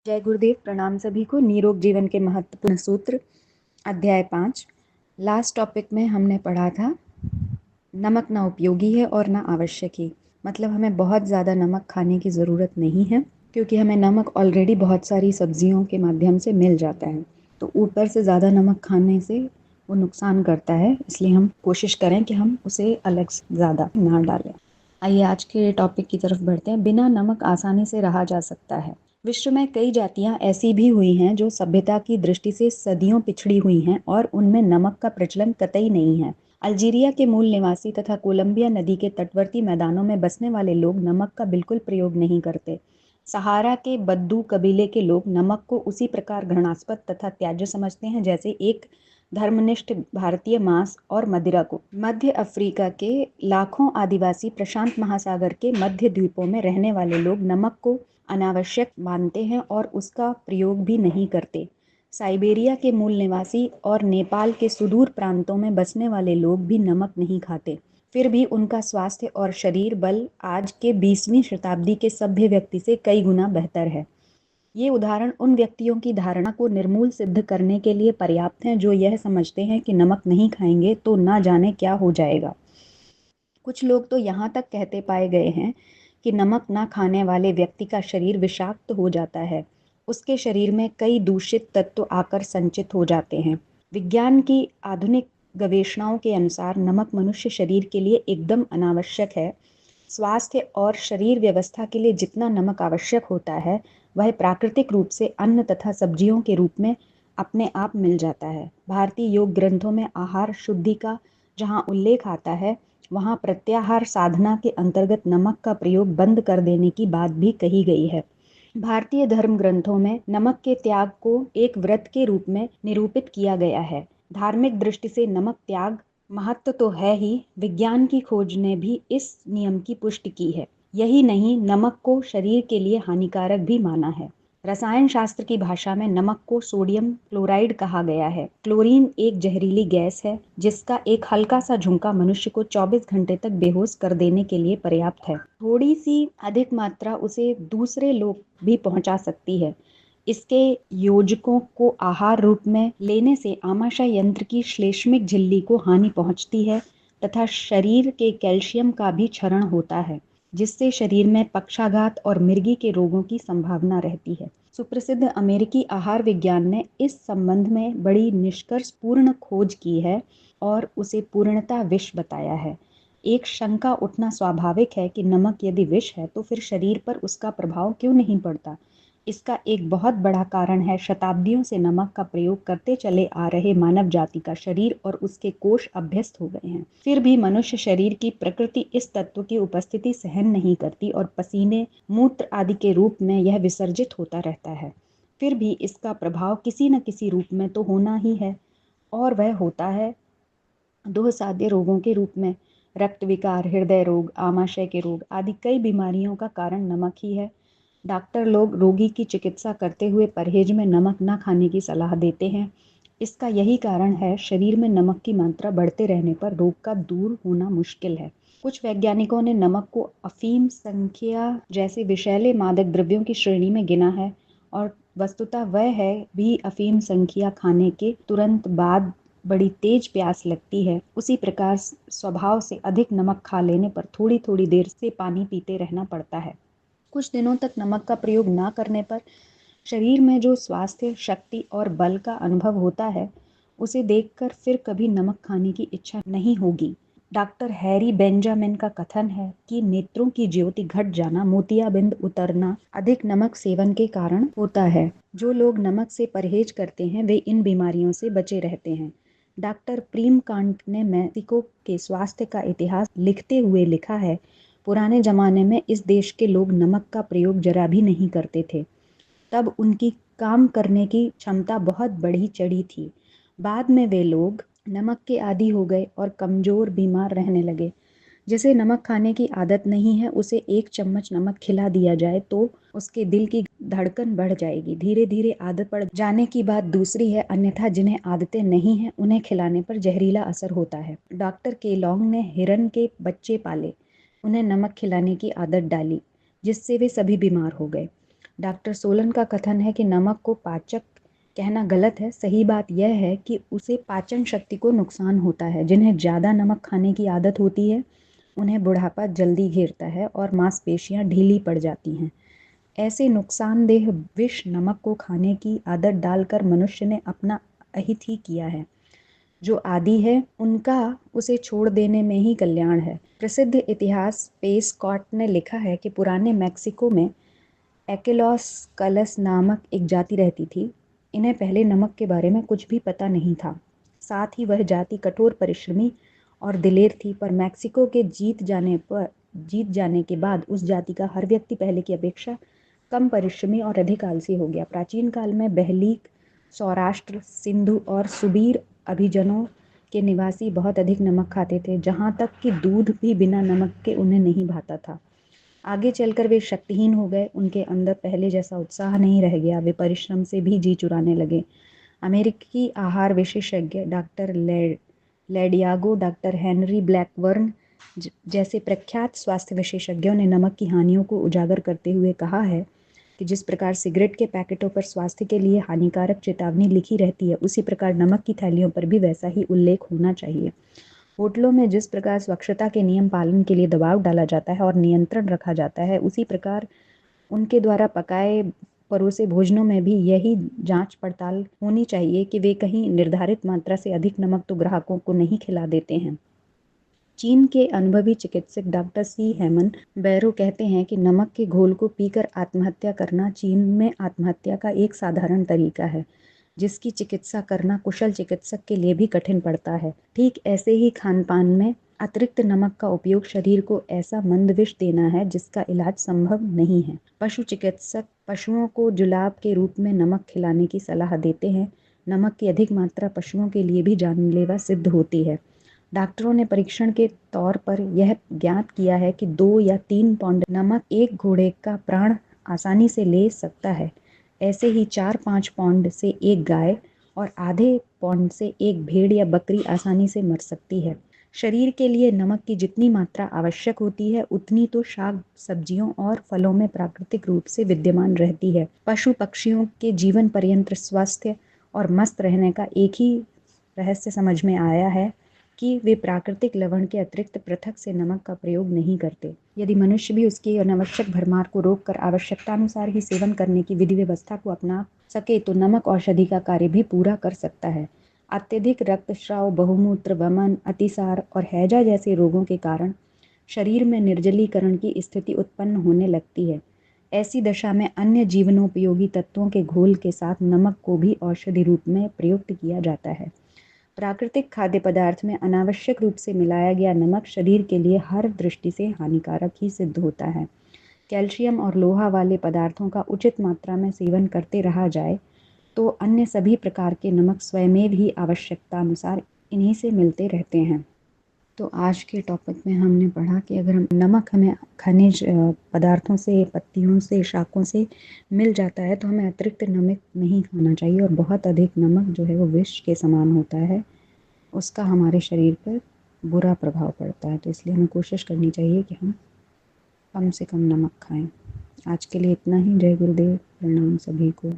जय गुरुदेव। प्रणाम सभी को। निरोग जीवन के महत्वपूर्ण सूत्र अध्याय 5। लास्ट टॉपिक में हमने पढ़ा था नमक ना उपयोगी है और ना आवश्यक ही। मतलब हमें बहुत ज़्यादा नमक खाने की ज़रूरत नहीं है, क्योंकि हमें नमक ऑलरेडी बहुत सारी सब्जियों के माध्यम से मिल जाता है। तो ऊपर से ज़्यादा नमक खाने से वो नुकसान करता है, इसलिए हम कोशिश करें कि हम उसे अलग से ज़्यादा ना डालें। आइए आज के टॉपिक की तरफ बढ़ते हैं। बिना नमक आसानी से रहा जा सकता है। विश्व में कई जातियां ऐसी भी हुई हैं जो सभ्यता की दृष्टि से सदियों पिछड़ी हुई हैं और उनमें नमक का प्रचलन कतई नहीं है। अल्जीरिया के मूल निवासी तथा कोलंबिया नदी के तटवर्ती मैदानों में बसने वाले लोग नमक का बिल्कुल प्रयोग नहीं करते। सहारा के बद्दू कबीले के लोग नमक को उसी प्रकार घृणास्पद तथा त्याज्य समझते हैं जैसे एक धर्मनिष्ठ भारतीय मांस और मदिरा को। मध्य अफ्रीका के लाखों आदिवासी प्रशांत महासागर के मध्य द्वीपों में रहने वाले लोग नमक को अनावश्यक मानते हैं और उसका प्रयोग भी नहीं करते। साइबेरिया के मूल निवासी और नेपाल के सुदूर प्रांतों में बसने वाले लोग भी नमक नहीं खाते। फिर भी उनका स्वास्थ्य और शरीर बल आज के 20वीं शताब्दी के सभ्य व्यक्ति से कई गुना बेहतर है। ये उदाहरण उन व्यक्तियों की धारणा को निर्मूल सिद्ध करने के लिए पर्याप्त हैं जो यह समझते हैं कि नमक नहीं खाएंगे तो ना जाने क्या हो जाएगा। कुछ लोग तो यहाँ तक कहते पाए गए हैं कि नमक ना खाने वाले व्यक्ति का शरीर विषाक्त हो जाता है। उसके शरीर में कई दूषित तत्व आकर संचित हो जाते हैं। विज्ञान की आधुनिक गवेषणाओं के अनुसार नमक मनुष्य शरीर के लिए एकदम अनावश्यक है। स्वास्थ्य और शरीर व्यवस्था के लिए जितना नमक आवश्यक होता है वह प्राकृतिक रूप से अन्न तथा सब्जियों के रूप में अपने आप मिल जाता है। भारतीय योग ग्रंथों में आहार शुद्धि का जहाँ उल्लेख आता है, वहाँ प्रत्याहार साधना के अंतर्गत नमक का प्रयोग बंद कर देने की बात भी कही गई है। भारतीय धर्म ग्रंथों में नमक के त्याग को एक व्रत के रूप में निरूपित किया गया है। धार्मिक दृष्टि से नमक त्याग महत्व तो है ही, विज्ञान की खोज ने भी इस नियम की पुष्टि की है। यही नहीं, नमक को शरीर के लिए हानिकारक भी माना है। रसायन शास्त्र की भाषा में नमक को सोडियम क्लोराइड कहा गया है। क्लोरीन एक जहरीली गैस है जिसका एक हल्का सा झुंका मनुष्य को 24 घंटे तक बेहोश कर देने के लिए पर्याप्त है। थोड़ी सी अधिक मात्रा उसे दूसरे लोग भी पहुंचा सकती है। इसके योजकों को आहार रूप में लेने से आमाशय यंत्र की श्लेष्मिक झिल्ली को हानि पहुंचती है तथा शरीर के कैल्शियम का भी क्षरण होता है, जिससे शरीर में पक्षाघात और मिर्गी के रोगों की संभावना रहती है। सुप्रसिद्ध अमेरिकी आहार विज्ञान ने इस संबंध में बड़ी निष्कर्षपूर्ण खोज की है और उसे पूर्णतः विष बताया है। एक शंका उठना स्वाभाविक है कि नमक यदि विष है तो फिर शरीर पर उसका प्रभाव क्यों नहीं पड़ता। इसका एक बहुत बड़ा कारण है शताब्दियों से नमक का प्रयोग करते चले आ रहे मानव जाति का शरीर और उसके कोष अभ्यस्त हो गए हैं। फिर भी मनुष्य शरीर की प्रकृति इस तत्व की उपस्थिति सहन नहीं करती और पसीने, मूत्र आदि के रूप में यह विसर्जित होता रहता है। फिर भी इसका प्रभाव किसी न किसी रूप में तो होना ही है, और वह होता है दोहसाध्य रोगों के रूप में। रक्त विकार, हृदय रोग, आमाशय के रोग आदि कई बीमारियों का कारण नमक ही है। डॉक्टर लोग रोगी की चिकित्सा करते हुए परहेज में नमक न खाने की सलाह देते हैं। इसका यही कारण है, शरीर में नमक की मात्रा बढ़ते रहने पर रोग का दूर होना मुश्किल है। कुछ वैज्ञानिकों ने नमक को अफीम, संख्या जैसे विषैले मादक द्रव्यों की श्रेणी में गिना है, और वस्तुतः वह है भी अफीम संख्या खाने के तुरंत बाद बड़ी तेज प्यास लगती है, उसी प्रकार स्वभाव से अधिक नमक खा लेने पर थोड़ी थोड़ी देर से पानी पीते रहना पड़ता है। कुछ दिनों तक नमक का प्रयोग न करने पर शरीर में जो स्वास्थ्य, शक्ति और बल का अनुभव होता है, उसे देखकर फिर कभी नमक खाने की इच्छा नहीं होगी। डॉक्टर हैरी बेंजामिन का कथन है कि नेत्रों की ज्योति घट जाना, मोतियाबिंद उतरना अधिक नमक सेवन के कारण होता है। जो लोग नमक से परहेज करते हैं वे इन बीमारियों से बचे रहते हैं। डॉक्टर प्रीम कांट ने मेक्सिको के स्वास्थ्य का इतिहास लिखते हुए लिखा है, पुराने जमाने में इस देश के लोग नमक का प्रयोग जरा भी नहीं करते थे। तब उनकी काम करने की क्षमता बहुत बढ़ी चढ़ी थी। बाद में वे लोग नमक के आदी हो गए और कमजोर, बीमार रहने लगे। जिसे नमक खाने की आदत नहीं है, उसे 1 चम्मच नमक खिला दिया जाए तो उसके दिल की धड़कन बढ़ जाएगी। धीरे धीरे आदत पड़ जाने की बात दूसरी है, अन्यथा जिन्हें आदतें नहीं हैं उन्हें खिलाने पर जहरीला असर होता है। डॉक्टर केलॉन्ग ने हिरन के बच्चे पाले, उन्हें नमक खिलाने की आदत डाली, जिससे वे सभी बीमार हो गए। डॉक्टर सोलन का कथन है कि नमक को पाचक कहना गलत है। सही बात यह है कि उसे पाचन शक्ति को नुकसान होता है। जिन्हें ज़्यादा नमक खाने की आदत होती है उन्हें बुढ़ापा जल्दी घेरता है और मांसपेशियां ढीली पड़ जाती हैं। ऐसे नुकसानदेह विष नमक को खाने की आदत डालकर मनुष्य ने अपना अहित ही किया है। जो आदि है उनका उसे छोड़ देने में ही कल्याण है। प्रसिद्ध इतिहास पेस्कॉट ने लिखा है कि पुराने मैक्सिको में एक्विलास कलस नामक एक जाति रहती थी। इन्हें पहले नमक के बारे में कुछ भी पता नहीं था। साथ ही वह जाति कठोर परिश्रमी और दिलेर थी, पर मैक्सिको के जीत जाने के बाद उस जाति का हर व्यक्ति पहले की अपेक्षा कम परिश्रमी और अधिक आलसी हो गया। प्राचीन काल में बहलीक, सौराष्ट्र, सिंधु और सुबीर अभिजनों के निवासी बहुत अधिक नमक खाते थे, जहाँ तक कि दूध भी बिना नमक के उन्हें नहीं भाता था। आगे चलकर वे शक्तिहीन हो गए। उनके अंदर पहले जैसा उत्साह नहीं रह गया। वे परिश्रम से भी जी चुराने लगे। अमेरिकी आहार विशेषज्ञ डॉक्टर लेडियागो, डॉक्टर हेनरी ब्लैकबर्न जैसे प्रख्यात स्वास्थ्य विशेषज्ञों ने नमक की हानियों को उजागर करते हुए कहा है कि जिस प्रकार सिगरेट के पैकेटों पर स्वास्थ्य के लिए हानिकारक चेतावनी लिखी रहती है, उसी प्रकार नमक की थैलियों पर भी वैसा ही उल्लेख होना चाहिए। होटलों में जिस प्रकार स्वच्छता के नियम पालन के लिए दबाव डाला जाता है और नियंत्रण रखा जाता है, उसी प्रकार उनके द्वारा पकाए परोसे भोजनों में भी यही जांच पड़ताल होनी चाहिए कि वे कहीं निर्धारित मात्रा से अधिक नमक तो ग्राहकों को नहीं खिला देते हैं। चीन के अनुभवी चिकित्सक डॉक्टर सी हेमन बैरो कहते हैं कि नमक के घोल को पीकर आत्महत्या करना चीन में आत्महत्या का एक साधारण तरीका है, जिसकी चिकित्सा करना कुशल चिकित्सक के लिए भी कठिन पड़ता है। ठीक ऐसे ही खानपान में अतिरिक्त नमक का उपयोग शरीर को ऐसा मंद विष देना है जिसका इलाज संभव नहीं है। पशु चिकित्सक पशुओं को जुलाब के रूप में नमक खिलाने की सलाह देते हैं। नमक की अधिक मात्रा पशुओं के लिए भी जानलेवा सिद्ध होती है। डॉक्टरों ने परीक्षण के तौर पर यह ज्ञात किया है कि 2 या 3 पौंड नमक एक घोड़े का प्राण आसानी से ले सकता है। ऐसे ही 4-5 पौंड से एक गाय और आधे पौंड से एक भेड़ या बकरी आसानी से मर सकती है। शरीर के लिए नमक की जितनी मात्रा आवश्यक होती है उतनी तो शाक सब्जियों और फलों में प्राकृतिक रूप से विद्यमान रहती है। पशु पक्षियों के जीवन पर्यंत स्वस्थ और मस्त रहने का एक ही रहस्य समझ में आया है कि वे प्राकृतिक लवण के अतिरिक्त पृथक से नमक का प्रयोग नहीं करते। यदि मनुष्य भी उसकी अनावश्यक भरमार को रोककर आवश्यकतानुसार ही सेवन करने की विधि व्यवस्था को अपना सके तो नमक औषधि का कार्य भी पूरा कर सकता है। अत्यधिक रक्तस्राव, बहुमूत्र, वमन, अतिसार और हैजा जैसे रोगों के कारण शरीर में निर्जलीकरण की स्थिति उत्पन्न होने लगती है। ऐसी दशा में अन्य जीवनोपयोगी तत्वों के घोल के साथ नमक को भी औषधि रूप में प्रयुक्त किया जाता है। प्राकृतिक खाद्य पदार्थ में अनावश्यक रूप से मिलाया गया नमक शरीर के लिए हर दृष्टि से हानिकारक ही सिद्ध होता है। कैल्शियम और लोहा वाले पदार्थों का उचित मात्रा में सेवन करते रहा जाए तो अन्य सभी प्रकार के नमक स्वयमेव ही आवश्यकता अनुसार इन्हीं से मिलते रहते हैं। तो आज के टॉपिक में हमने पढ़ा कि अगर हम नमक हमें खनिज पदार्थों से, पत्तियों से, शाकों से मिल जाता है तो हमें अतिरिक्त नमक नहीं खाना चाहिए और बहुत अधिक नमक जो है वो विष के समान होता है, उसका हमारे शरीर पर बुरा प्रभाव पड़ता है। तो इसलिए हमें कोशिश करनी चाहिए कि हम कम से कम नमक खाएं। आज के लिए इतना ही। जय गुरुदेव, प्रणाम सभी को।